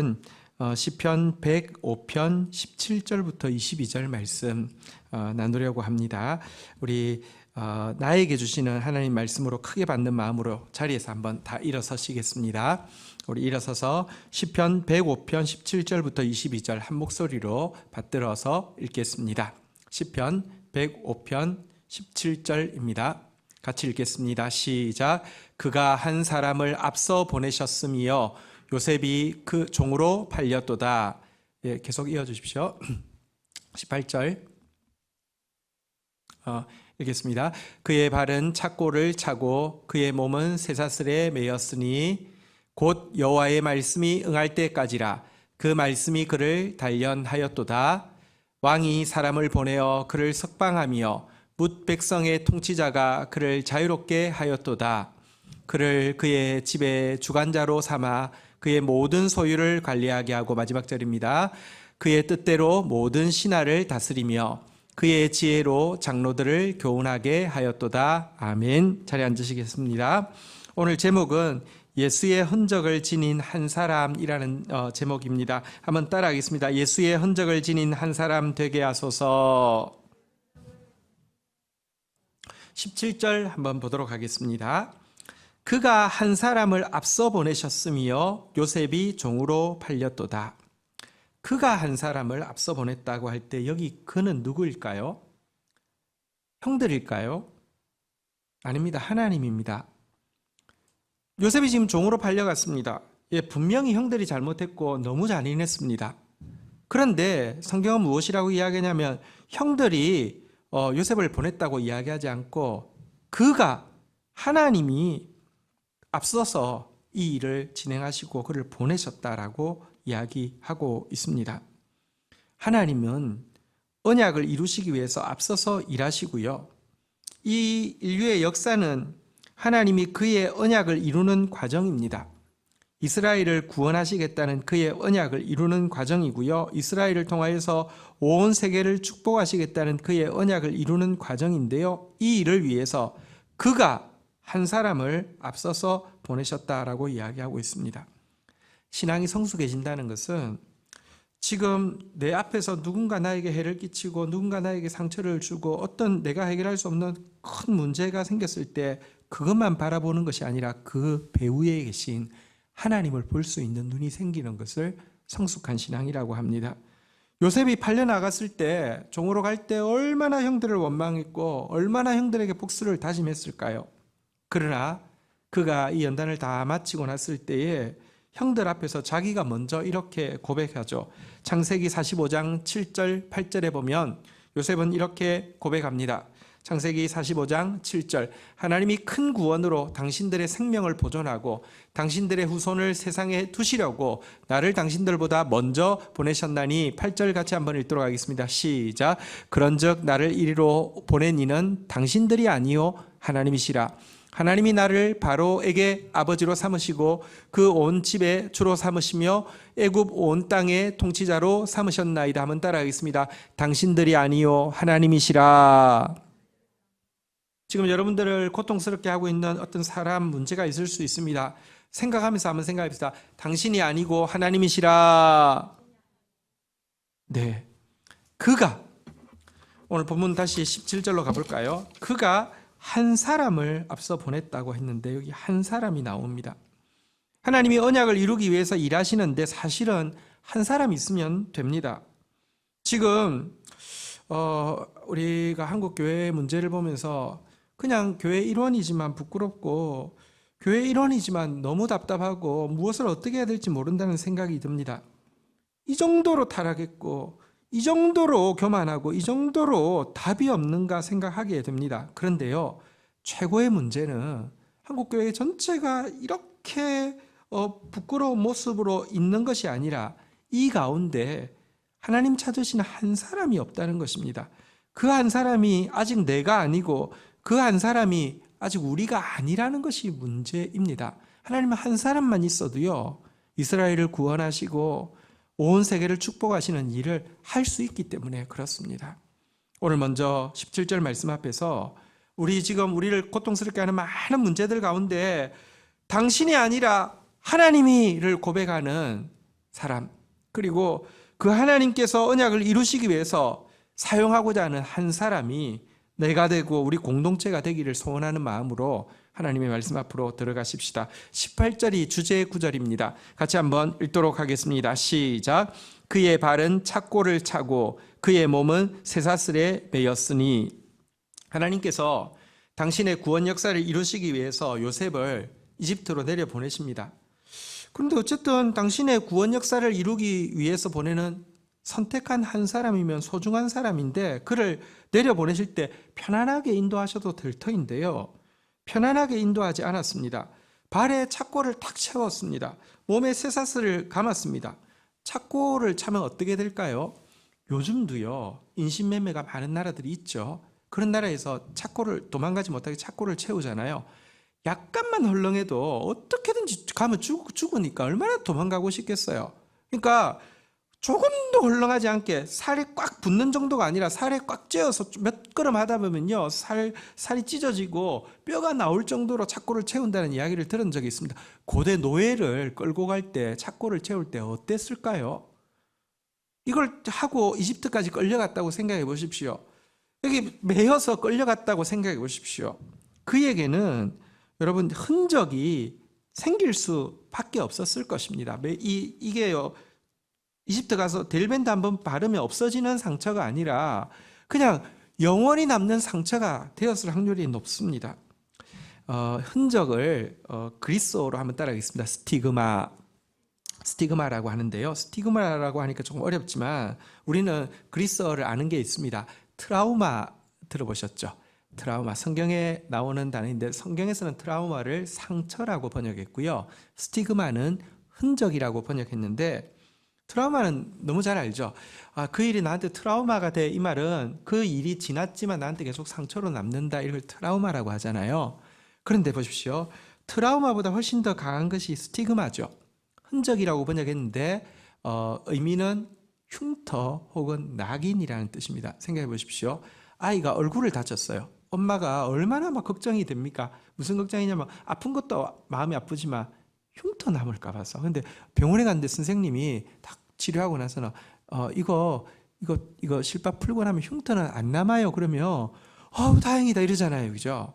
오늘은 시편 105편 17절부터 22절 말씀 나누려고 합니다. 우리 나에게 주시는 하나님 말씀으로 크게 받는 마음으로 자리에서 한번 다 일어서시겠습니다. 우리 일어서서 시편 105편 17절부터 22절 한 목소리로 받들어서 읽겠습니다. 시편 105편 17절입니다. 같이 읽겠습니다. 시작. 그가 한 사람을 앞서 보내셨으며 요셉이 그 종으로 팔렸도다. 예, 계속 이어주십시오. 18절 읽겠습니다. 그의 발은 착고를 차고 그의 몸은 쇠사슬에 매였으니 곧 여호와의 말씀이 응할 때까지라. 그 말씀이 그를 단련하였도다. 왕이 사람을 보내어 그를 석방하며 뭇 백성의 통치자가 그를 자유롭게 하였도다. 그를 그의 집의 주관자로 삼아 그의 모든 소유를 관리하게 하고, 마지막 절입니다. 그의 뜻대로 모든 신하를 다스리며 그의 지혜로 장로들을 교훈하게 하였도다. 아멘. 자리에 앉으시겠습니다. 오늘 제목은 예수의 흔적을 지닌 한 사람이라는 제목입니다. 한번 따라하겠습니다. 예수의 흔적을 지닌 한 사람 되게 하소서. 17절 한번 보도록 하겠습니다. 그가 한 사람을 앞서 보내셨으며 요셉이 종으로 팔렸도다. 그가 한 사람을 앞서 보냈다고 할 때 여기 그는 누구일까요? 형들일까요? 아닙니다. 하나님입니다. 요셉이 지금 종으로 팔려갔습니다. 예, 분명히 형들이 잘못했고 너무 잔인했습니다. 그런데 성경은 무엇이라고 이야기하냐면 형들이 요셉을 보냈다고 이야기하지 않고 그가, 하나님이 앞서서 이 일을 진행하시고 그를 보내셨다라고 이야기하고 있습니다. 하나님은 언약을 이루시기 위해서 앞서서 일하시고요. 이 인류의 역사는 하나님이 그의 언약을 이루는 과정입니다. 이스라엘을 구원하시겠다는 그의 언약을 이루는 과정이고요. 이스라엘을 통하여서 온 세계를 축복하시겠다는 그의 언약을 이루는 과정인데요. 이 일을 위해서 그가 한 사람을 앞서서 보내셨다라고 이야기하고 있습니다. 신앙이 성숙해진다는 것은 지금 내 앞에서 누군가 나에게 해를 끼치고 누군가 나에게 상처를 주고 어떤 내가 해결할 수 없는 큰 문제가 생겼을 때 그것만 바라보는 것이 아니라 그 배후에 계신 하나님을 볼 수 있는 눈이 생기는 것을 성숙한 신앙이라고 합니다. 요셉이 팔려나갔을 때, 종으로 갈 때 얼마나 형들을 원망했고 얼마나 형들에게 복수를 다짐했을까요? 그러나 그가 이 연단을 다 마치고 났을 때에 형들 앞에서 자기가 먼저 이렇게 고백하죠. 창세기 45장 7절 8절에 보면 요셉은 이렇게 고백합니다. 창세기 45장 7절 하나님이 큰 구원으로 당신들의 생명을 보존하고 당신들의 후손을 세상에 두시려고 나를 당신들보다 먼저 보내셨나니. 8절 같이 한번 읽도록 하겠습니다. 시작. 그런즉 나를 이리로 보낸 이는 당신들이 아니요 하나님이시라. 하나님이 나를 바로에게 아버지로 삼으시고 그 온 집의 주로 삼으시며 애굽 온 땅의 통치자로 삼으셨나이다. 한번 따라하겠습니다. 당신들이 아니요 하나님이시라. 지금 여러분들을 고통스럽게 하고 있는 어떤 사람 문제가 있을 수 있습니다. 생각하면서 한번 생각해봅시다. 당신이 아니고 하나님이시라. 네, 그가, 오늘 본문 다시 17절로 가볼까요? 그가 한 사람을 앞서 보냈다고 했는데 여기 한 사람이 나옵니다. 하나님이 언약을 이루기 위해서 일하시는데 사실은 한 사람이 있으면 됩니다. 지금 우리가 한국 교회 문제를 보면서 그냥 교회 일원이지만 부끄럽고 교회 일원이지만 너무 답답하고 무엇을 어떻게 해야 될지 모른다는 생각이 듭니다. 이 정도로 타락했고 이 정도로 교만하고 이 정도로 답이 없는가 생각하게 됩니다. 그런데요, 최고의 문제는 한국교회 전체가 이렇게 부끄러운 모습으로 있는 것이 아니라 이 가운데 하나님 찾으시는 한 사람이 없다는 것입니다. 그 한 사람이 아직 내가 아니고 그 한 사람이 아직 우리가 아니라는 것이 문제입니다. 하나님은 한 사람만 있어도요, 이스라엘을 구원하시고 온 세계를 축복하시는 일을 할 수 있기 때문에 그렇습니다. 오늘 먼저 17절 말씀 앞에서 우리를 고통스럽게 하는 많은 문제들 가운데 당신이 아니라 하나님이를 고백하는 사람, 그리고 그 하나님께서 언약을 이루시기 위해서 사용하고자 하는 한 사람이 내가 되고 우리 공동체가 되기를 소원하는 마음으로 하나님의 말씀 앞으로 들어가십시다. 18절이 주제의 구절입니다. 같이 한번 읽도록 하겠습니다. 시작. 그의 발은 착고를 차고 그의 몸은 쇠사슬에 매였으니. 하나님께서 당신의 구원 역사를 이루시기 위해서 요셉을 이집트로 내려보내십니다. 그런데 어쨌든 당신의 구원 역사를 이루기 위해서 보내는 선택한 한 사람이면 소중한 사람인데 그를 내려보내실 때 편안하게 인도하셔도 될 터인데요. 편안하게 인도하지 않았습니다. 발에 착고를 탁 채웠습니다. 몸에 쇠사슬을 감았습니다. 착고를 차면 어떻게 될까요? 요즘도요, 인신매매가 많은 나라들이 있죠. 그런 나라에서 착고를 도망가지 못하게 착고를 채우잖아요. 약간만 헐렁해도 어떻게든지 가면 죽으니까 얼마나 도망가고 싶겠어요. 그러니까 조금도 헐렁하지 않게 살이 꽉 붙는 정도가 아니라 살에 꽉 쬐어서 몇 걸음 하다 보면요, 살이 찢어지고 뼈가 나올 정도로 착고를 채운다는 이야기를 들은 적이 있습니다. 고대 노예를 끌고 갈 때 착고를 채울 때 어땠을까요? 이걸 하고 이집트까지 끌려갔다고 생각해 보십시오. 여기 매여서 끌려갔다고 생각해 보십시오. 그에게는 여러분 흔적이 생길 수밖에 없었을 것입니다. 이게요, 이집트 가서 델벤드 한번 바르면 없어지는 상처가 아니라 그냥 영원히 남는 상처가 되었을 확률이 높습니다. 흔적을 그리스어로 한번 따라하겠습니다. 스티그마라고 하는데요. 스티그마라고 하니까 조금 어렵지만 우리는 그리스어를 아는 게 있습니다. 트라우마 들어보셨죠? 트라우마, 성경에 나오는 단어인데 성경에서는 트라우마를 상처라고 번역했고요. 스티그마는 흔적이라고 번역했는데, 트라우마는 너무 잘 알죠. 그 일이 나한테 트라우마가 돼, 이 말은 그 일이 지났지만 나한테 계속 상처로 남는다, 이걸 트라우마라고 하잖아요. 그런데 보십시오, 트라우마보다 훨씬 더 강한 것이 스티그마죠. 흔적이라고 번역했는데 의미는 흉터 혹은 낙인이라는 뜻입니다. 생각해 보십시오. 아이가 얼굴을 다쳤어요. 엄마가 얼마나 막 걱정이 됩니까? 무슨 걱정이냐면 아픈 것도 마음이 아프지만 흉터 남을까 봐서. 근데 병원에 갔는데 선생님이 딱 치료하고 나서는 이거 실밥 풀고 나면 흉터는 안 남아요. 그러면 다행이다 이러잖아요. 그죠?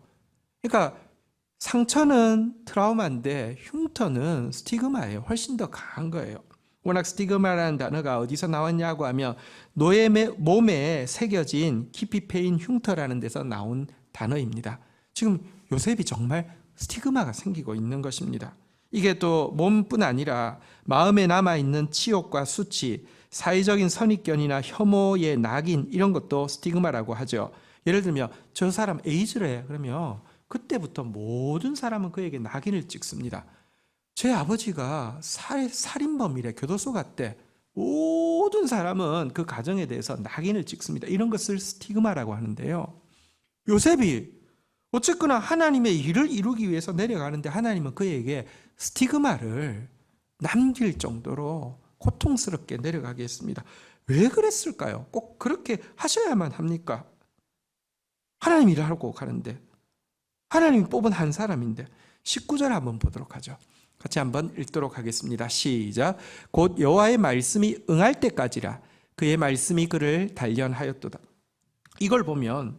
그러니까 상처는 트라우마인데 흉터는 스티그마예요. 훨씬 더 강한 거예요. 워낙 스티그마라는 단어가 어디서 나왔냐고 하면 노예의 몸에 새겨진 깊이 패인 흉터라는 데서 나온 단어입니다. 지금 요셉이 정말 스티그마가 생기고 있는 것입니다. 이게 또 몸뿐 아니라 마음에 남아있는 치욕과 수치, 사회적인 선입견이나 혐오의 낙인, 이런 것도 스티그마라고 하죠. 예를 들면 저 사람 에이즈래 그러면 그때부터 모든 사람은 그에게 낙인을 찍습니다. 제 아버지가 살인범이래, 교도소 갔대. 모든 사람은 그 가정에 대해서 낙인을 찍습니다. 이런 것을 스티그마라고 하는데요. 요셉이 어쨌거나 하나님의 일을 이루기 위해서 내려가는데 하나님은 그에게 스티그마를 남길 정도로 고통스럽게 내려가게 했습니다. 왜 그랬을까요? 꼭 그렇게 하셔야만 합니까? 하나님 일을 하고 가는데, 하나님이 뽑은 한 사람인데. 19절 한번 보도록 하죠. 같이 한번 읽도록 하겠습니다. 시작. 곧 여호와의 말씀이 응할 때까지라 그의 말씀이 그를 단련하였도다. 이걸 보면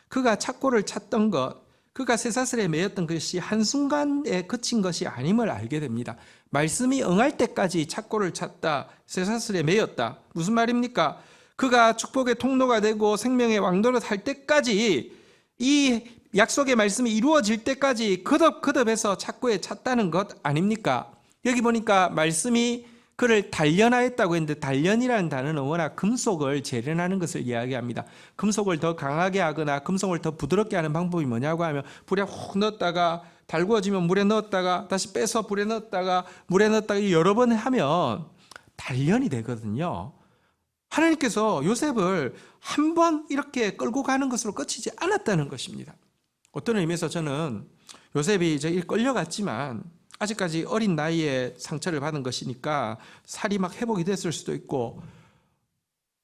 그가 착고를 찼던 것, 그가 쇠사슬에 매였던 것이 한순간에 그친 것이 아님을 알게 됩니다. 말씀이 응할 때까지 착고를 찼다, 쇠사슬에 매였다. 무슨 말입니까? 그가 축복의 통로가 되고 생명의 왕노릇 할 때까지, 이 약속의 말씀이 이루어질 때까지 거듭해서 착고에 찼다는 것 아닙니까? 여기 보니까 말씀이 그를 단련하였다고 했는데, 단련이라는 단어는 워낙 금속을 재련하는 것을 이야기합니다. 금속을 더 강하게 하거나 금속을 더 부드럽게 하는 방법이 뭐냐고 하면 불에 훅 넣었다가 달구어지면 물에 넣었다가 다시 빼서 불에 넣었다가 물에 넣었다가 여러 번 하면 단련이 되거든요. 하나님께서 요셉을 한 번 이렇게 끌고 가는 것으로 끝이지 않았다는 것입니다. 어떤 의미에서 저는 요셉이 이제 끌려갔지만 아직까지 어린 나이에 상처를 받은 것이니까 살이 막 회복이 됐을 수도 있고,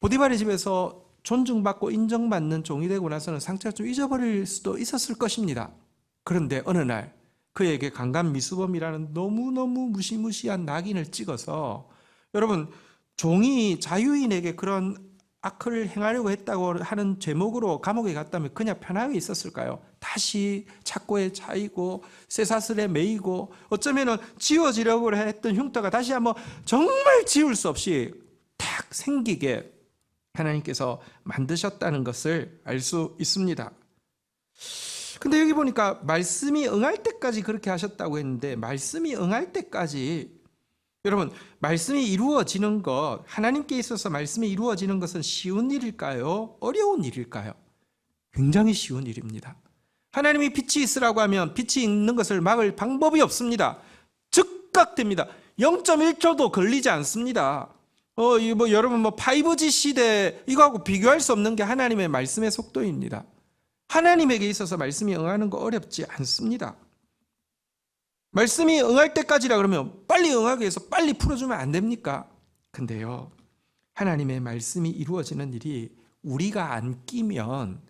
보디발의 집에서 존중받고 인정받는 종이 되고 나서는 상처를 좀 잊어버릴 수도 있었을 것입니다. 그런데 어느 날 그에게 강간미수범이라는 너무너무 무시무시한 낙인을 찍어서 여러분, 종이 자유인에게 그런 악을 행하려고 했다고 하는 제목으로 감옥에 갔다면 그냥 편하게 있었을까요? 다시 착고에 차이고 쇠사슬에 매이고 어쩌면 지워지려고 했던 흉터가 다시 한번 정말 지울 수 없이 탁 생기게 하나님께서 만드셨다는 것을 알 수 있습니다. 근데 여기 보니까 말씀이 응할 때까지 그렇게 하셨다고 했는데, 말씀이 응할 때까지, 여러분, 말씀이 이루어지는 것, 하나님께 있어서 말씀이 이루어지는 것은 쉬운 일일까요? 어려운 일일까요? 굉장히 쉬운 일입니다. 하나님이 빛이 있으라고 하면 빛이 있는 것을 막을 방법이 없습니다. 즉각 됩니다. 0.1초도 걸리지 않습니다. 여러분 5G 시대 이거하고 비교할 수 없는 게 하나님의 말씀의 속도입니다. 하나님에게 있어서 말씀이 응하는 거 어렵지 않습니다. 말씀이 응할 때까지라 그러면 빨리 응하기 위해서 빨리 풀어주면 안 됩니까? 근데요, 하나님의 말씀이 이루어지는 일이 우리가 안 끼면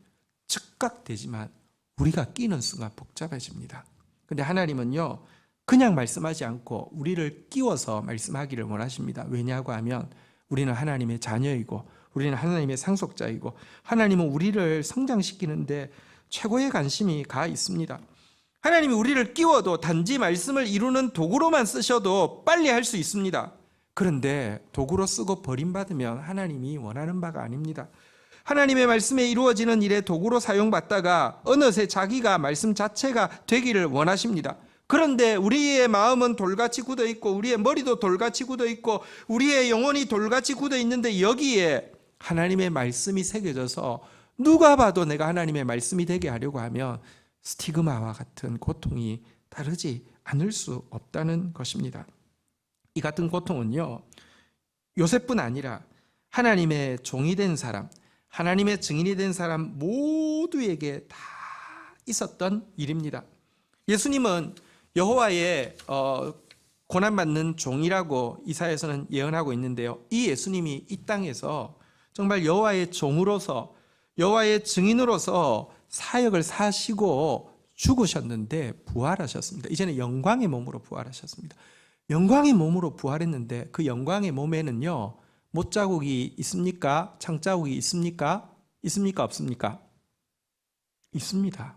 즉각 되지만 우리가 끼는 순간 복잡해집니다. 근데 하나님은요, 그냥 말씀하지 않고 우리를 끼워서 말씀하기를 원하십니다. 왜냐고 하면 우리는 하나님의 자녀이고 우리는 하나님의 상속자이고 하나님은 우리를 성장시키는데 최고의 관심이 가 있습니다. 하나님이 우리를 끼워도 단지 말씀을 이루는 도구로만 쓰셔도 빨리 할 수 있습니다. 그런데 도구로 쓰고 버림받으면 하나님이 원하는 바가 아닙니다. 하나님의 말씀에 이루어지는 일에 도구로 사용받다가 어느새 자기가 말씀 자체가 되기를 원하십니다. 그런데 우리의 마음은 돌같이 굳어 있고 우리의 머리도 돌같이 굳어 있고 우리의 영혼이 돌같이 굳어 있는데 여기에 하나님의 말씀이 새겨져서 누가 봐도 내가 하나님의 말씀이 되게 하려고 하면 스티그마와 같은 고통이 다르지 않을 수 없다는 것입니다. 이 같은 고통은요, 요셉뿐 아니라 하나님의 종이 된 사람, 하나님의 증인이 된 사람 모두에게 다 있었던 일입니다. 예수님은 여호와의 고난받는 종이라고 이사야서는 예언하고 있는데요, 이 예수님이 이 땅에서 정말 여호와의 종으로서 여호와의 증인으로서 사역을 사시고 죽으셨는데 부활하셨습니다. 이제는 영광의 몸으로 부활하셨습니다. 영광의 몸으로 부활했는데 그 영광의 몸에는요, 못자국이 있습니까? 창자국이 있습니까? 있습니까? 없습니까? 있습니다.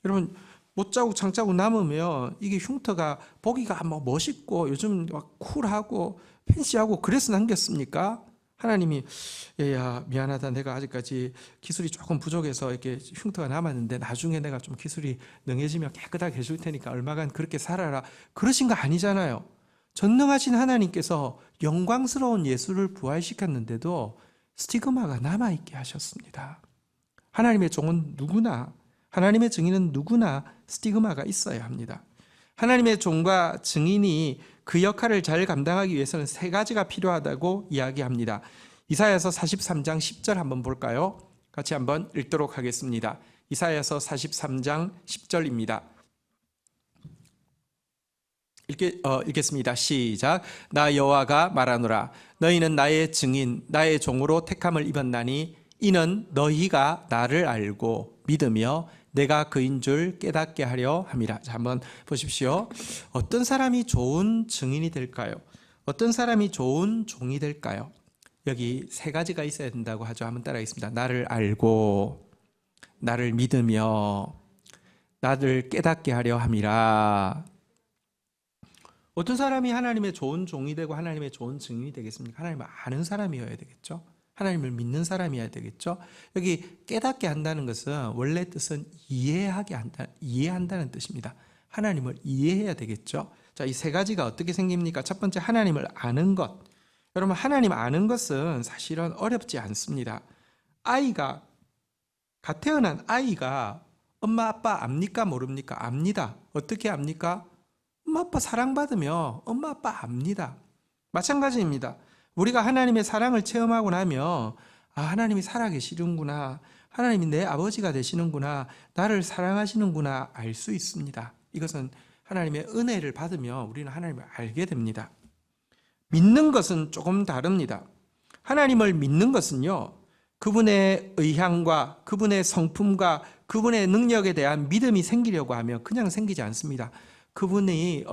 여러분, 못자국, 창자국 남으면 이게 흉터가 보기가 멋있고 요즘 막 쿨하고 팬시하고 그래서 남겼습니까? 하나님이 얘야 미안하다, 내가 아직까지 기술이 조금 부족해서 이렇게 흉터가 남았는데 나중에 내가 좀 기술이 능해지면 깨끗하게 해줄 테니까 얼마간 그렇게 살아라, 그러신 거 아니잖아요. 전능하신 하나님께서 영광스러운 예수를 부활시켰는데도 스티그마가 남아있게 하셨습니다. 하나님의 종은 누구나, 하나님의 증인은 누구나 스티그마가 있어야 합니다. 하나님의 종과 증인이 그 역할을 잘 감당하기 위해서는 세 가지가 필요하다고 이야기합니다. 이사야서 43장 10절 한번 볼까요? 같이 한번 읽도록 하겠습니다. 이사야서 43장 10절입니다. 읽겠습니다. 시작. 나 여호와가 말하노라. 너희는 나의 증인, 나의 종으로 택함을 입었나니 이는 너희가 나를 알고 믿으며 내가 그인 줄 깨닫게 하려 함이라. 자, 한번 보십시오. 어떤 사람이 좋은 증인이 될까요? 어떤 사람이 좋은 종이 될까요? 여기 세 가지가 있어야 된다고 하죠. 한번 따라하겠습니다. 나를 알고, 나를 믿으며, 나를 깨닫게 하려 함이라. 어떤 사람이 하나님의 좋은 종이 되고 하나님의 좋은 증인이 되겠습니까? 하나님을 아는 사람이어야 되겠죠. 하나님을 믿는 사람이어야 되겠죠. 여기 깨닫게 한다는 것은 원래 뜻은 이해한다는 뜻입니다. 하나님을 이해해야 되겠죠. 자, 이 세 가지가 어떻게 생깁니까? 첫 번째, 하나님을 아는 것. 여러분, 하나님 아는 것은 사실은 어렵지 않습니다. 갓 태어난 아이가 엄마 아빠 압니까? 모릅니까? 압니다. 어떻게 압니까? 엄마 아빠 사랑받으면 엄마 아빠 압니다. 마찬가지입니다. 우리가 하나님의 사랑을 체험하고 나면 하나님이 살아계시는구나, 하나님이 내 아버지가 되시는구나, 나를 사랑하시는구나 알 수 있습니다. 이것은 하나님의 은혜를 받으며 우리는 하나님을 알게 됩니다. 믿는 것은 조금 다릅니다. 하나님을 믿는 것은요, 그분의 의향과 그분의 성품과 그분의 능력에 대한 믿음이 생기려고 하면 그냥 생기지 않습니다. 그분의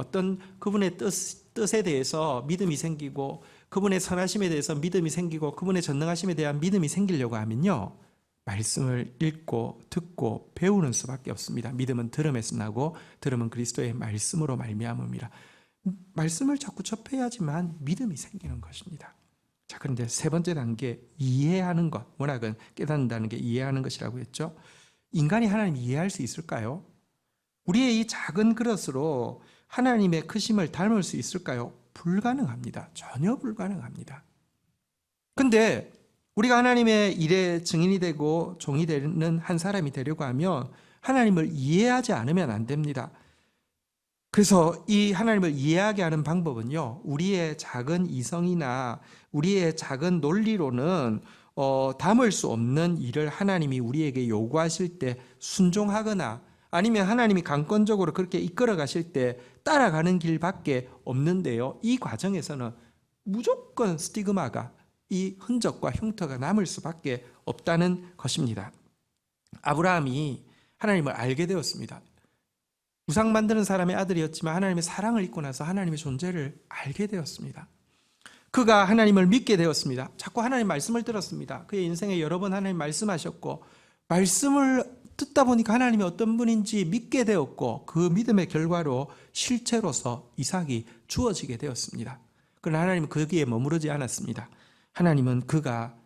뜻에 대해서 믿음이 생기고 그분의 선하심에 대해서 믿음이 생기고 그분의 전능하심에 대한 믿음이 생기려고 하면요, 말씀을 읽고 듣고 배우는 수밖에 없습니다. 믿음은 들음에서 나고 들음은 그리스도의 말씀으로 말미암음이라. 말씀을 자꾸 접해야지만 믿음이 생기는 것입니다. 자, 그런데 세 번째 단계, 이해하는 것. 문학은 깨닫는다는 게 이해하는 것이라고 했죠. 인간이 하나님을 이해할 수 있을까요? 우리의 이 작은 그릇으로 하나님의 크심을 닮을 수 있을까요? 불가능합니다. 전혀 불가능합니다. 근데 우리가 하나님의 일에 증인이 되고 종이 되는 한 사람이 되려고 하면 하나님을 이해하지 않으면 안 됩니다. 그래서 이 하나님을 이해하게 하는 방법은요, 우리의 작은 이성이나 우리의 작은 논리로는 담을 수 없는 일을 하나님이 우리에게 요구하실 때 순종하거나 아니면 하나님이 강권적으로 그렇게 이끌어 가실 때 따라가는 길밖에 없는데요, 이 과정에서는 무조건 스티그마가, 이 흔적과 흉터가 남을 수밖에 없다는 것입니다. 아브라함이 하나님을 알게 되었습니다. 우상 만드는 사람의 아들이었지만 하나님의 사랑을 잊고 나서 하나님의 존재를 알게 되었습니다. 그가 하나님을 믿게 되었습니다. 자꾸 하나님 말씀을 들었습니다. 그의 인생에 여러 번 하나님 말씀하셨고, 말씀을 듣다 보니까 하나님이 어떤 분인지 믿게 되었고, 그 믿음의 결과로 실체로서 이삭이 주어지게 되었습니다. 그러나 하나님은 거기에 머무르지 않았습니다. 하나님은 그가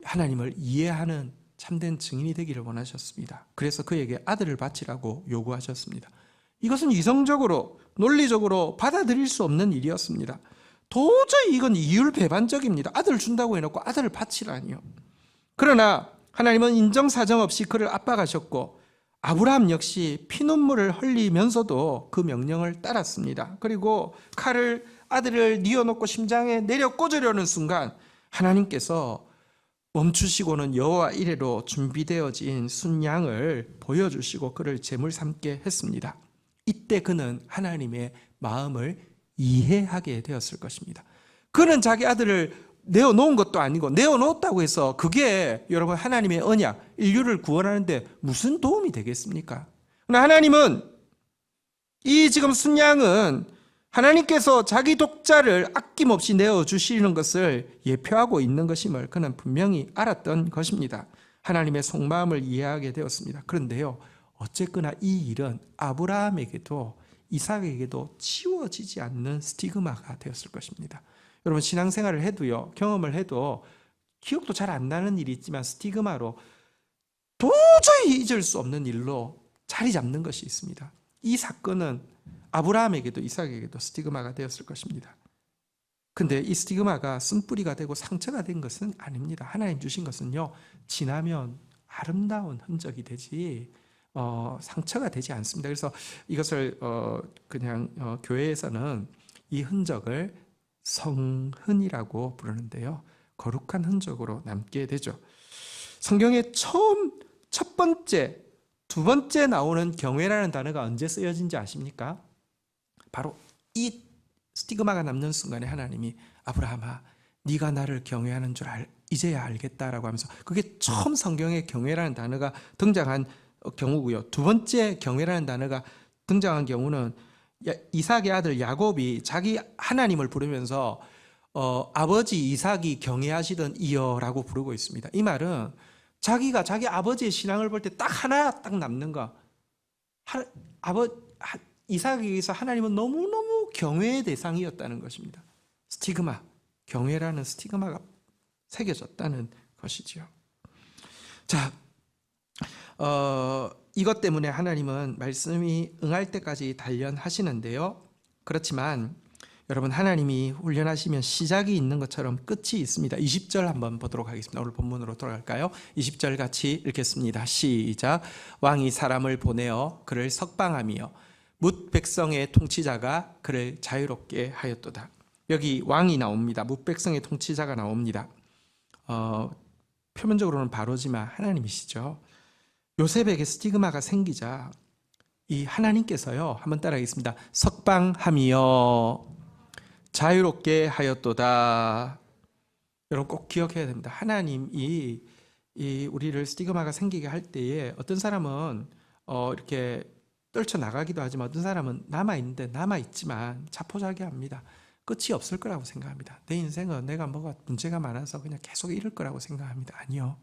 하나님을 이해하는 참된 증인이 되기를 원하셨습니다. 그래서 그에게 아들을 바치라고 요구하셨습니다. 이것은 이성적으로, 논리적으로 받아들일 수 없는 일이었습니다. 도저히 이건 이율배반적입니다. 아들을 준다고 해놓고 아들을 바치라니요. 그러나 하나님은 인정사정 없이 그를 압박하셨고, 아브라함 역시 피눈물을 흘리면서도 그 명령을 따랐습니다. 그리고 칼을, 아들을 뉘어놓고 심장에 내려 꽂으려는 순간 하나님께서 멈추시고는 여호와 이레로 준비되어진 순양을 보여주시고 그를 제물 삼게 했습니다. 이때 그는 하나님의 마음을 이해하게 되었을 것입니다. 그는 자기 아들을 내어놓은 것도 아니고, 내어놓았다고 해서 그게 여러분 하나님의 언약, 인류를 구원하는데 무슨 도움이 되겠습니까? 그러나 하나님은, 이 지금 순양은 하나님께서 자기 독자를 아낌없이 내어주시는 것을 예표하고 있는 것임을 그는 분명히 알았던 것입니다. 하나님의 속마음을 이해하게 되었습니다. 그런데요, 어쨌거나 이 일은 아브라함에게도 이삭에게도 치워지지 않는 스티그마가 되었을 것입니다. 여러분, 신앙생활을 해도요, 경험을 해도 기억도 잘 안 나는 일이 있지만 스티그마로 도저히 잊을 수 없는 일로 자리 잡는 것이 있습니다. 이 사건은 아브라함에게도 이삭에게도 스티그마가 되었을 것입니다. 근데 이 스티그마가 쓴뿌리가 되고 상처가 된 것은 아닙니다. 하나님 주신 것은요, 지나면 아름다운 흔적이 되지 상처가 되지 않습니다. 그래서 이것을 그냥 교회에서는 이 흔적을 성흔이라고 부르는데요, 거룩한 흔적으로 남게 되죠. 성경에 첫 번째, 두 번째 나오는 경외라는 단어가 언제 쓰여진지 아십니까? 바로 이 스티그마가 남는 순간에 하나님이 아브라함아, 네가 나를 경외하는 줄 이제야 알겠다라고 하면서, 그게 처음 성경에 경외라는 단어가 등장한 경우고요. 두 번째 경외라는 단어가 등장한 경우는 이삭의 아들 야곱이 자기 하나님을 부르면서 아버지 이삭이 경외하시던 이여라고 부르고 있습니다. 이 말은 자기가 자기 아버지의 신앙을 볼 때 딱 하나 딱 남는 거, 이삭에게서 하나님은 너무너무 경외의 대상이었다는 것입니다. 스티그마, 경외라는 스티그마가 새겨졌다는 것이지요. 자, 이것 때문에 하나님은 말씀이 응할 때까지 단련하시는데요. 그렇지만 여러분, 하나님이 훈련하시면 시작이 있는 것처럼 끝이 있습니다. 20절 한번 보도록 하겠습니다. 오늘 본문으로 돌아갈까요? 20절 같이 읽겠습니다. 시작. 왕이 사람을 보내어 그를 석방하며 뭇 백성의 통치자가 그를 자유롭게 하였도다. 여기 왕이 나옵니다. 뭇 백성의 통치자가 나옵니다. 표면적으로는 바로지만 하나님이시죠. 요셉에게 스티그마가 생기자 이 하나님께서요, 한번 따라하겠습니다. 석방하며 자유롭게 하였도다. 여러분 꼭 기억해야 됩니다. 하나님이 우리를 스티그마가 생기게 할 때에 어떤 사람은 이렇게 떨쳐나가기도 하지만 어떤 사람은 남아있는데 남아있지만 자포자기합니다. 끝이 없을 거라고 생각합니다. 내 인생은 내가 뭐가 문제가 많아서 그냥 계속 이럴 거라고 생각합니다. 아니요.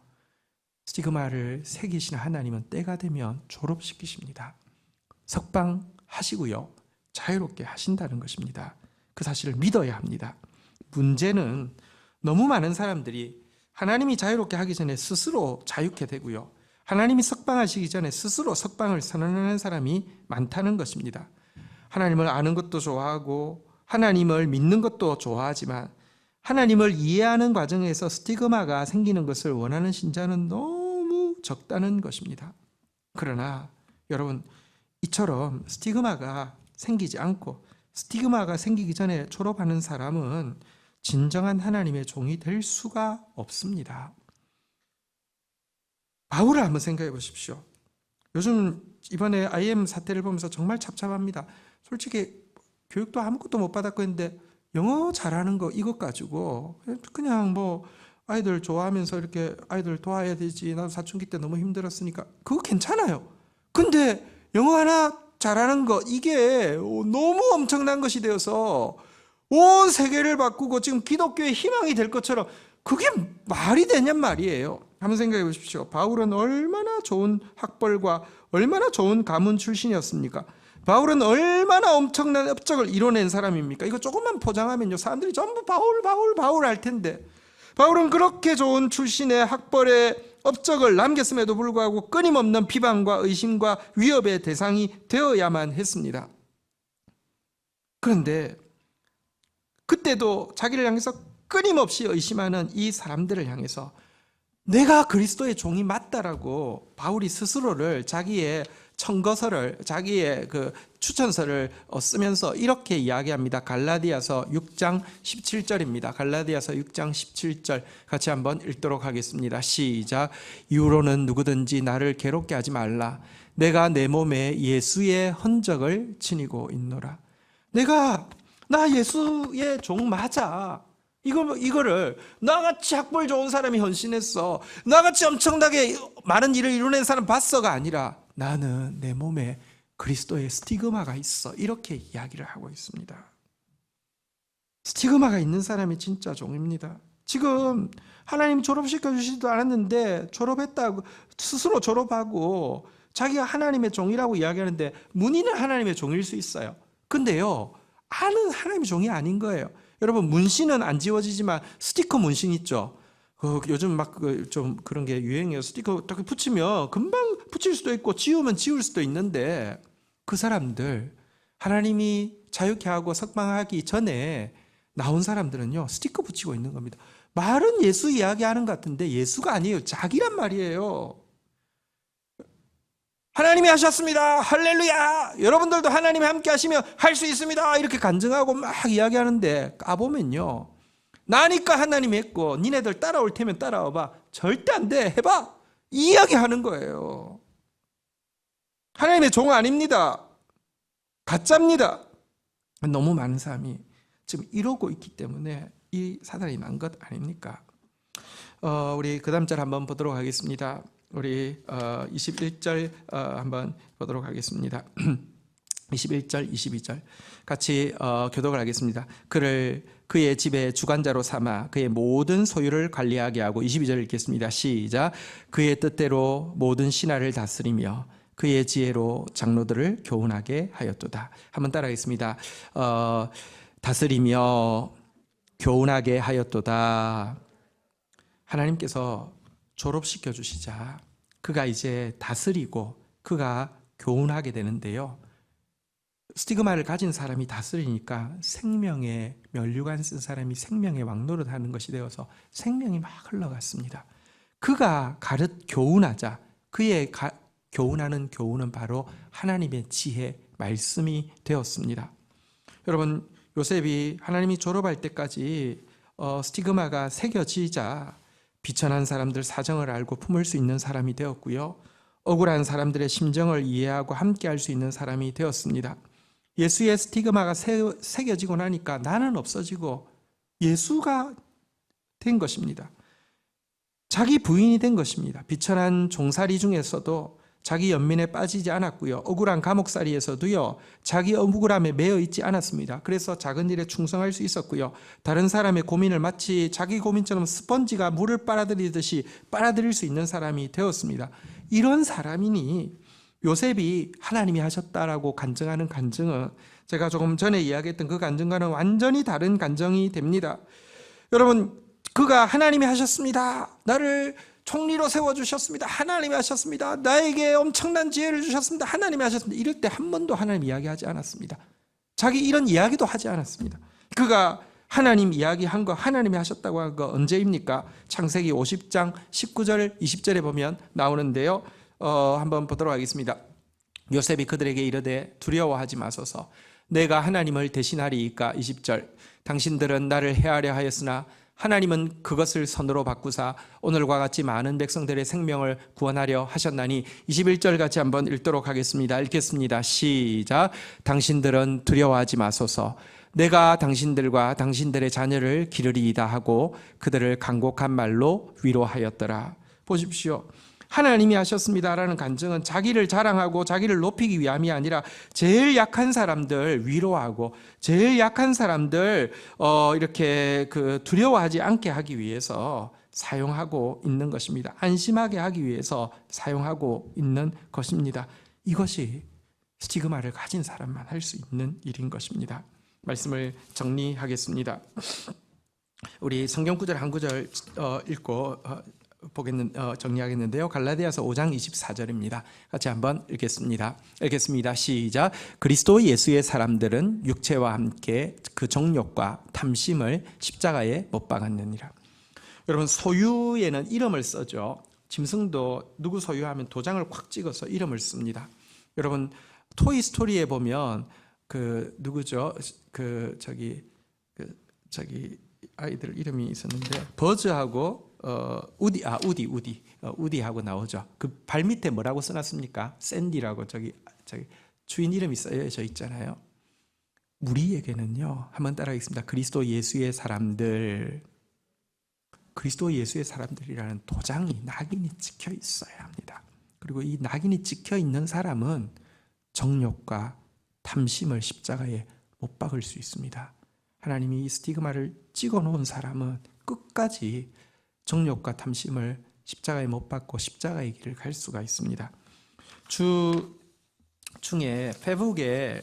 스티그마를 새기시는 하나님은 때가 되면 졸업시키십니다. 석방하시고요. 자유롭게 하신다는 것입니다. 그 사실을 믿어야 합니다. 문제는 너무 많은 사람들이 하나님이 자유롭게 하기 전에 스스로 자유케 되고요. 하나님이 석방하시기 전에 스스로 석방을 선언하는 사람이 많다는 것입니다. 하나님을 아는 것도 좋아하고 하나님을 믿는 것도 좋아하지만 하나님을 이해하는 과정에서 스티그마가 생기는 것을 원하는 신자는 너무 적다는 것입니다. 그러나 여러분, 이처럼 스티그마가 생기지 않고 스티그마가 생기기 전에 졸업하는 사람은 진정한 하나님의 종이 될 수가 없습니다. 바울을 한번 생각해 보십시오. 요즘 이번에 IM 사태를 보면서 정말 찹찹합니다. 솔직히 교육도 아무것도 못 받았고 했는데 영어 잘하는 거 이것 가지고 그냥 뭐 아이들 좋아하면서 이렇게 아이들 도와야 되지. 나도 사춘기 때 너무 힘들었으니까 그거 괜찮아요. 근데 영어 하나 잘하는 거 이게 너무 엄청난 것이 되어서 온 세계를 바꾸고 지금 기독교의 희망이 될 것처럼 그게 말이 되냔 말이에요. 한번 생각해 보십시오. 바울은 얼마나 좋은 학벌과 얼마나 좋은 가문 출신이었습니까? 바울은 얼마나 엄청난 업적을 이뤄낸 사람입니까? 이거 조금만 포장하면요, 사람들이 전부 바울 할 텐데, 바울은 그렇게 좋은 출신의 학벌의 업적을 남겼음에도 불구하고 끊임없는 비방과 의심과 위협의 대상이 되어야만 했습니다. 그런데 그때도 자기를 향해서 끊임없이 의심하는 이 사람들을 향해서 내가 그리스도의 종이 맞다라고 바울이 스스로를 자기의 청거서를 자기의 그 추천서를 쓰면서 이렇게 이야기합니다. 갈라디아서 6장 17절입니다. 갈라디아서 6장 17절 같이 한번 읽도록 하겠습니다. 시작. 이후로는 누구든지 나를 괴롭게 하지 말라. 내가 내 몸에 예수의 흔적을 지니고 있노라. 나 예수의 종 맞아. 이거를 나같이 학벌 좋은 사람이 헌신했어, 나같이 엄청나게 많은 일을 이뤄낸 사람 봤어가 아니라 나는 내 몸에 그리스도의 스티그마가 있어, 이렇게 이야기를 하고 있습니다. 스티그마가 있는 사람이 진짜 종입니다. 지금 하나님 졸업시켜 주시지도 않았는데 졸업했다고 스스로 졸업하고 자기가 하나님의 종이라고 이야기하는데 문의는 하나님의 종일 수 있어요. 근데요, 아는 하나님의 종이 아닌 거예요. 여러분, 문신은 안 지워지지만 스티커 문신 있죠. 요즘 막 좀 그런 게 유행이에요. 스티커 딱 붙이면 금방 붙일 수도 있고 지우면 지울 수도 있는데, 그 사람들 하나님이 자유케 하고 석방하기 전에 나온 사람들은요, 스티커 붙이고 있는 겁니다. 말은 예수 이야기하는 것 같은데 예수가 아니에요. 자기란 말이에요. 하나님이 하셨습니다. 할렐루야. 여러분들도 하나님이 함께 하시면 할 수 있습니다. 이렇게 간증하고 막 이야기하는데 까보면요, 나니까 하나님이 했고 니네들 따라올 테면 따라와봐. 절대 안 돼. 해봐. 이 이야기하는 거예요. 하나님의 종 아닙니다. 가짜입니다. 너무 많은 사람이 지금 이러고 있기 때문에 이 사단이 난 것 아닙니까? 우리 그 다음 절 한번 보도록 하겠습니다. 우리 21절 한번 보도록 하겠습니다. 21절, 22절 같이 교독을 하겠습니다. 그를 그의 집에 주관자로 삼아 그의 모든 소유를 관리하게 하고, 22절 읽겠습니다. 시작. 그의 뜻대로 모든 신하를 다스리며 그의 지혜로 장로들을 교훈하게 하였도다. 한번 따라하겠습니다. 다스리며 교훈하게 하였도다. 하나님께서 졸업시켜 주시자 그가 이제 다스리고 그가 교훈하게 되는데요, 스티그마를 가진 사람이 다스리니까 생명의 면류관 쓴 사람이 생명의 왕노릇 하는 것이 되어서 생명이 막 흘러갔습니다. 그가 교훈하자 그의 교훈하는 교훈은 바로 하나님의 지혜 말씀이 되었습니다. 여러분, 요셉이 하나님이 졸업할 때까지 스티그마가 새겨지자 비천한 사람들 사정을 알고 품을 수 있는 사람이 되었고요, 억울한 사람들의 심정을 이해하고 함께할 수 있는 사람이 되었습니다. 예수의 스티그마가 새겨지고 나니까 나는 없어지고 예수가 된 것입니다. 자기 부인이 된 것입니다. 비천한 종살이 중에서도 자기 연민에 빠지지 않았고요. 억울한 감옥살이에서도요. 자기 억울함에 매여 있지 않았습니다. 그래서 작은 일에 충성할 수 있었고요. 다른 사람의 고민을 마치 자기 고민처럼 스펀지가 물을 빨아들이듯이 빨아들일 수 있는 사람이 되었습니다. 이런 사람이니 요셉이 하나님이 하셨다라고 간증하는 간증은 제가 조금 전에 이야기했던 그 간증과는 완전히 다른 간증이 됩니다. 여러분, 그가 하나님이 하셨습니다. 나를 총리로 세워주셨습니다. 하나님이 하셨습니다. 나에게 엄청난 지혜를 주셨습니다. 하나님이 하셨습니다. 이럴 때 한 번도 하나님 이야기하지 않았습니다. 자기 이런 이야기도 하지 않았습니다. 그가 하나님 이야기한 거, 하나님이 하셨다고 한 거 언제입니까? 창세기 50장 19절 20절에 보면 나오는데요. 한번 보도록 하겠습니다. 요셉이 그들에게 이르되 두려워하지 마소서. 내가 하나님을 대신하리이까. 20절. 당신들은 나를 해하려 하였으나 하나님은 그것을 선으로 바꾸사 오늘과 같이 많은 백성들의 생명을 구원하려 하셨나니. 21절 같이 한번 읽도록 하겠습니다. 읽겠습니다. 시작. 당신들은 두려워하지 마소서. 내가 당신들과 당신들의 자녀를 기르리이다 하고 그들을 간곡한 말로 위로하였더라. 보십시오. 하나님이 하셨습니다라는 간증은 자기를 자랑하고 자기를 높이기 위함이 아니라 제일 약한 사람들 위로하고 제일 약한 사람들 이렇게 두려워하지 않게 하기 위해서 사용하고 있는 것입니다. 안심하게 하기 위해서 사용하고 있는 것입니다. 이것이 스티그마를 가진 사람만 할 수 있는 일인 것입니다. 말씀을 정리하겠습니다. 우리 성경 구절 한 구절 읽고 정리하겠는데요. 갈라디아서 5장 24절입니다. 같이 한번 읽겠습니다. 시작. 그리스도 예수의 사람들은 육체와 함께 그 정욕과 탐심을 십자가에 못 박았느니라. 여러분, 소유에는 이름을 써죠. 짐승도 누구 소유하면 도장을 콱 찍어서 이름을 씁니다. 여러분, 토이스토리에 보면 누구죠? 아이들 이름이 있었는데 버즈하고 우디하고 나오죠. 그 발 밑에 뭐라고 써놨습니까? 샌디라고 저기 주인 이름이 써져 있잖아요. 우리에게는요, 한번 따라하겠습니다. 그리스도 예수의 사람들이라는 도장이, 낙인이 찍혀 있어야 합니다. 그리고 이 낙인이 찍혀 있는 사람은 정욕과 탐심을 십자가에 못 박을 수 있습니다. 하나님이 이 스티그마를 찍어 놓은 사람은 끝까지 정욕과 탐심을 십자가에 못 박고 십자가의 길을 갈 수가 있습니다. 주 중에 페북에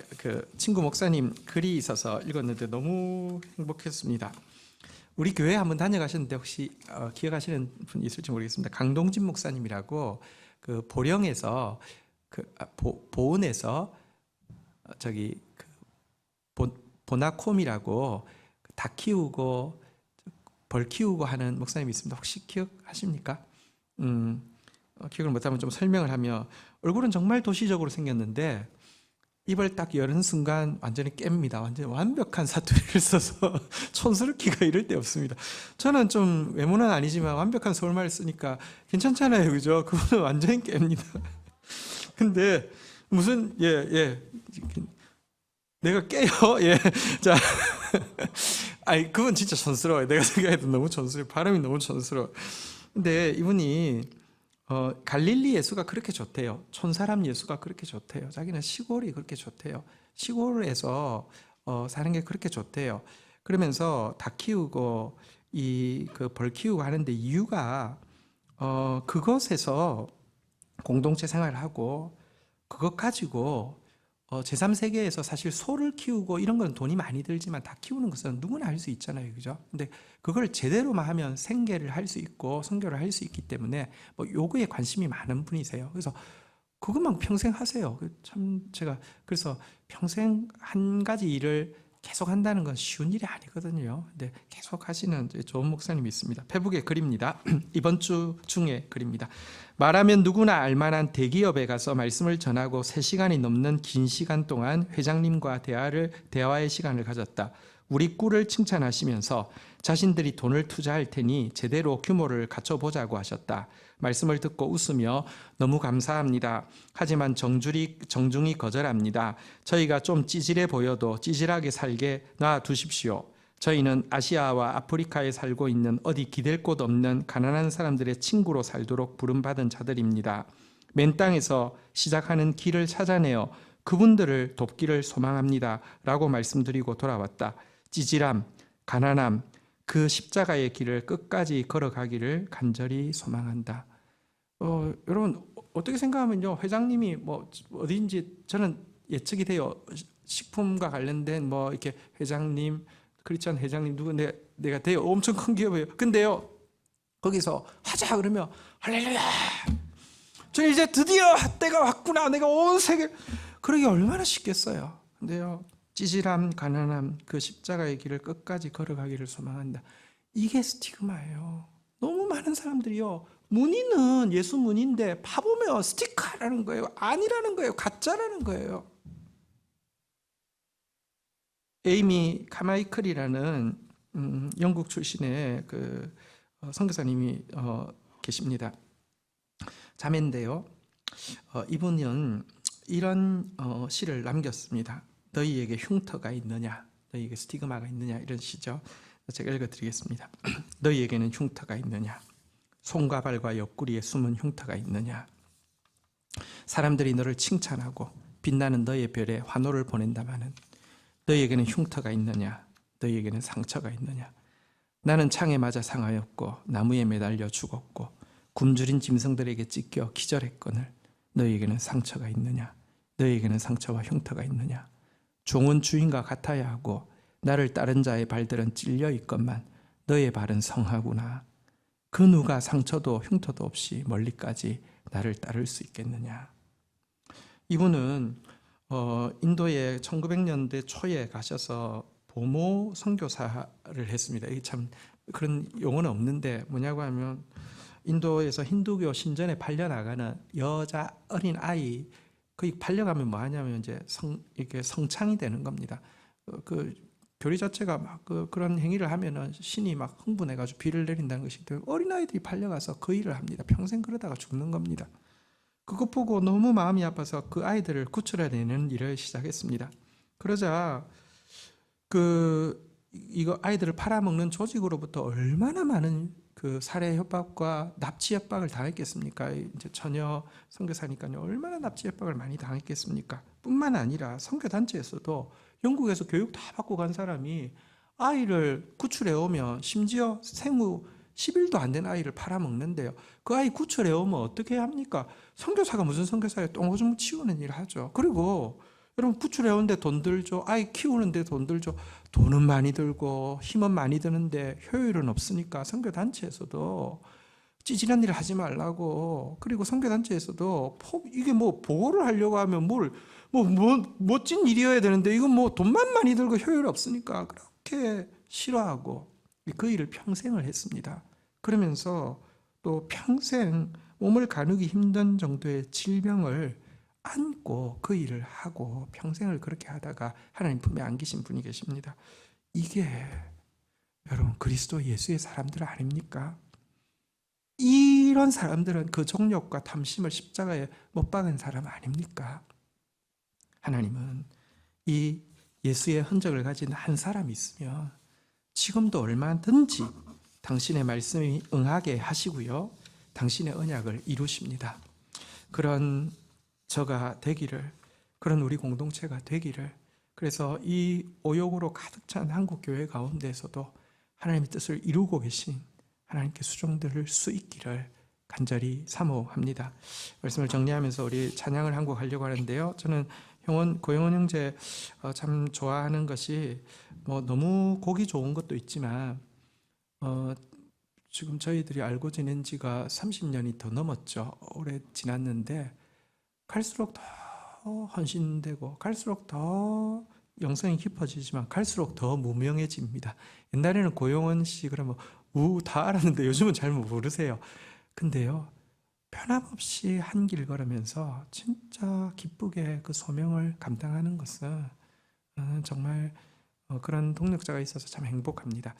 친구 목사님 글이 있어서 읽었는데 너무 행복했습니다. 우리 교회 한번 다녀가셨는데 혹시 기억하시는 분 있을지 모르겠습니다. 강동진 목사님이라고 보령에서 보은에서 보나콤이라고 닭 키우고 벌 키우고 하는 목사님이 있습니다. 혹시 기억하십니까? 기억을 못하면 좀 설명을 하면, 얼굴은 정말 도시적으로 생겼는데 입을 딱 여는 순간 완전히 깹니다. 완전히 완벽한 사투리를 써서 촌스럽기가 이럴 데 없습니다. 저는 좀 외모는 아니지만 완벽한 서울말을 쓰니까 괜찮잖아요, 그죠? 그분은 완전히 깹니다. 근데 무슨 내가 깨요. 자, 그건 진짜 촌스러워요. 내가 생각해도 너무 촌스러워요. 발음이 너무 촌스러워. 근데 이분이 갈릴리 예수가 그렇게 좋대요. 촌사람 예수가 그렇게 좋대요. 자기는 시골이 그렇게 좋대요. 시골에서 사는 게 그렇게 좋대요. 그러면서 닭 키우고 벌 키우고 하는데 이유가 그것에서 공동체 생활을 하고 그것 가지고 제3세계에서 사실 소를 키우고 이런 건 돈이 많이 들지만 닭 키우는 것은 누구나 할 수 있잖아요, 그죠? 근데 그걸 제대로만 하면 생계를 할 수 있고 선교를 할 수 있기 때문에 요거에 관심이 많은 분이세요. 그래서 그것만 평생 하세요. 참 제가 그래서 평생 한 가지 일을 계속 한다는 건 쉬운 일이 아니거든요. 근데 계속 하시는 좋은 목사님이 있습니다. 페북의 글입니다. 이번 주 중에 글입니다. 말하면 누구나 알만한 대기업에 가서 말씀을 전하고 3시간이 넘는 긴 시간 동안 회장님과 대화의 시간을 가졌다. 우리 꿀을 칭찬하시면서 자신들이 돈을 투자할 테니 제대로 규모를 갖춰보자고 하셨다. 말씀을 듣고 웃으며 너무 감사합니다. 하지만 정중히 거절합니다. 저희가 좀 찌질해 보여도 찌질하게 살게 놔두십시오. 저희는 아시아와 아프리카에 살고 있는 어디 기댈 곳 없는 가난한 사람들의 친구로 살도록 부름받은 자들입니다. 맨 땅에서 시작하는 길을 찾아내어 그분들을 돕기를 소망합니다 라고 말씀드리고 돌아왔다. 찌질함, 가난함, 그 십자가의 길을 끝까지 걸어가기를 간절히 소망한다. 여러분 어떻게 생각하면요, 회장님이 뭐 어딘지 저는 예측이 돼요. 식품과 관련된 뭐 이렇게 회장님, 크리스찬 회장님 누구 내가 돼요. 엄청 큰 기업이에요. 근데요, 거기서 하자 그러면 할렐루야, 저 이제 드디어 때가 왔구나, 내가 온 세계, 그러기 얼마나 쉽겠어요. 근데요, 찌질함, 가난함, 그 십자가의 길을 끝까지 걸어가기를 소망한다. 이게 스티그마예요. 너무 많은 사람들이요, 문의는 예수 문의인데 파보면 스티커라는 거예요. 아니라는 거예요. 가짜라는 거예요. 에이미 카마이클이라는 영국 출신의 그 선교사님이 계십니다. 자매인데요, 이분은 이런 시를 남겼습니다. 너희에게 흉터가 있느냐, 너희에게 스티그마가 있느냐, 이런 시죠. 제가 읽어드리겠습니다. 너희에게는 흉터가 있느냐, 손과 발과 옆구리에 숨은 흉터가 있느냐, 사람들이 너를 칭찬하고 빛나는 너의 별에 환호를 보낸다마는 너희에게는 흉터가 있느냐, 너희에게는 상처가 있느냐. 나는 창에 맞아 상하였고 나무에 매달려 죽었고 굶주린 짐승들에게 찢겨 기절했거늘 너희에게는 상처가 있느냐, 너희에게는 상처와 흉터가 있느냐. 종은 주인과 같아야 하고 나를 따른 자의 발들은 찔려 있건만 너의 발은 성하구나. 그 누가 상처도 흉터도 없이 멀리까지 나를 따를 수 있겠느냐. 이분은 인도에 1900년대 초에 가셔서 보모 선교사를 했습니다. 이게 참 그런 용어는 없는데 뭐냐고 하면, 인도에서 힌두교 신전에 팔려나가는 여자 어린 아이, 거기 팔려가면 뭐 하냐면 이제 이렇게 성창이 되는 겁니다. 그 교리 자체가 막 그런 행위를 하면은 신이 막 흥분해가지고 비를 내린다는 것이기 때문에 어린 아이들이 팔려가서 그 일을 합니다. 평생 그러다가 죽는 겁니다. 그것 보고 너무 마음이 아파서 그 아이들을 구출해내는 일을 시작했습니다. 그러자 이거 아이들을 팔아먹는 조직으로부터 얼마나 많은 그 살해 협박과 납치 협박을 당했겠습니까? 이제 처녀 선교사니까요, 얼마나 납치 협박을 많이 당했겠습니까? 뿐만 아니라 선교단체에서도 영국에서 교육 다 받고 간 사람이 아이를 구출해 오면 심지어 생후 10일도 안 된 아이를 팔아먹는데요. 그 아이 구출해 오면 어떻게 합니까? 선교사가 무슨 선교사예요? 똥오줌 치우는 일을 하죠. 그리고 여러분, 구출해 오는데 돈 들죠. 아이 키우는데 돈 들죠. 돈은 많이 들고 힘은 많이 드는데 효율은 없으니까 선교단체에서도 찌질한 일을 하지 말라고, 그리고 선교단체에서도 이게 뭐 보고를 하려고 하면 멋진 일이어야 되는데 이건 뭐 돈만 많이 들고 효율 없으니까 그렇게 싫어하고 그 일을 평생을 했습니다. 그러면서 또 평생 몸을 가누기 힘든 정도의 질병을 안고 그 일을 하고 평생을 그렇게 하다가 하나님 품에 안기신 분이 계십니다. 이게 여러분 그리스도 예수의 사람들 아닙니까? 이런 사람들은 그 정욕과 탐심을 십자가에 못 박은 사람 아닙니까? 하나님은 이 예수의 흔적을 가진 한 사람이 있으면 지금도 얼마든지 당신의 말씀이 응하게 하시고요, 당신의 언약을 이루십니다. 그런 저가 되기를, 그런 우리 공동체가 되기를, 그래서 이 오욕으로 가득 찬 한국 교회 가운데서도 하나님의 뜻을 이루고 계신 하나님께 수종될 수 있기를 간절히 사모합니다. 말씀을 정리하면서 우리 찬양을 한 곡 하려고 하는데요, 저는 고영원 형제 참 좋아하는 것이 뭐 너무 곡이 좋은 것도 있지만 지금 저희들이 알고 지낸 지가 30년이 더 넘었죠. 오래 지났는데 갈수록 더 헌신되고 갈수록 더 영성이 깊어지지만 갈수록 더 무명해집니다. 옛날에는 고용원 씨 그러면 다 알았는데 요즘은 잘 모르세요. 근데요, 변함없이 한 길 걸으면서 진짜 기쁘게 그 소명을 감당하는 것은 정말 그런 동력자가 있어서 참 행복합니다.